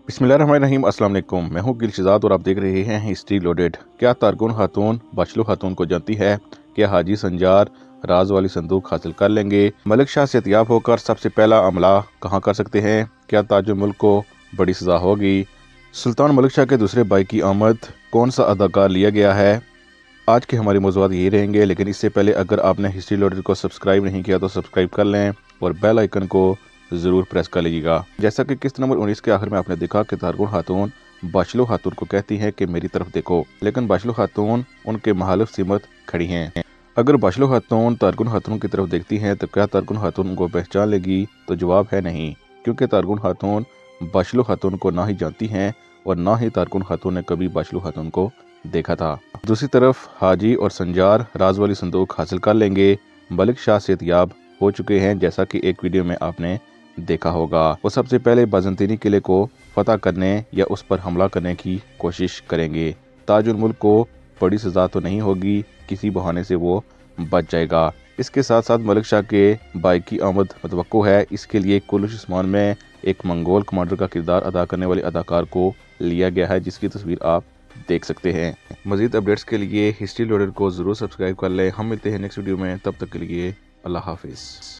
बिस्मिल्लाहिर्रहमानिर्रहीम। अस्सलाम वालेकुम। मैं हूं गिल शहजाद और आप देख रहे हैं हिस्ट्री लोडेड। क्या तारकुन खातून बाचलो खातून को जानती है? क्या हाजी संजार राज वाली संदूक हासिल कर लेंगे? मलिक शाह सेहतियाब होकर सबसे पहला हमला कहां कर सकते हैं? क्या ताजुल मुल्क को बड़ी सजा होगी? सुल्तान मलिक शाह के दूसरे भाई की आमद, कौन सा अदाकार लिया गया है? आज के हमारे मौज़ूआत यही रहेंगे, लेकिन इससे पहले अगर आपने हिस्ट्री लोडेड को सब्सक्राइब नहीं किया तो सब्सक्राइब कर लें और बेल आइकन को ज़रूर प्रेस कर लीजिएगा। जैसा कि किस्त नंबर 19 के आखिर में आपने देखा कि तारकुन खातून बाचलो खातून को कहती हैं कि मेरी तरफ देखो, लेकिन बाचलो खातून उनके मुखालिफ सिमत खड़ी हैं। अगर बाचलो खातून तारकुन खातून की तरफ देखती हैं तो क्या तारकुन खातून उनको पहचान लेगी? तो जवाब है नहीं, क्योंकि तारकुन खातून बाचलो खातून को ना ही जानती हैं और ना ही तारकुन खातून ने कभी बाचलो खातून को देखा था। दूसरी तरफ हाजी और संजार राज वाली संदूक हासिल कर लेंगे। मलिक शाह सेहतियाब हो चुके हैं, जैसा कि एक वीडियो में आपने देखा होगा। वो सबसे पहले बाज़ंतीनी किले को फतह करने या उस पर हमला करने की कोशिश करेंगे। ताजुल मुल्क को बड़ी सजा तो नहीं होगी, किसी बहाने से वो बच जाएगा। इसके साथ साथ मलिक शाह के भाई की आमद मतवक्को है। इसके लिए कुलुश उस्मान में एक मंगोल कमांडर का किरदार अदा करने वाले अदाकार को लिया गया है, जिसकी तस्वीर आप देख सकते हैं। मज़ीद अपडेट्स के लिए हिस्ट्री लोडेड को ज़रूर सब्सक्राइब कर लें। हम मिलते हैं नेक्स्ट वीडियो में, तब तक के लिए अल्लाह हाफिज़।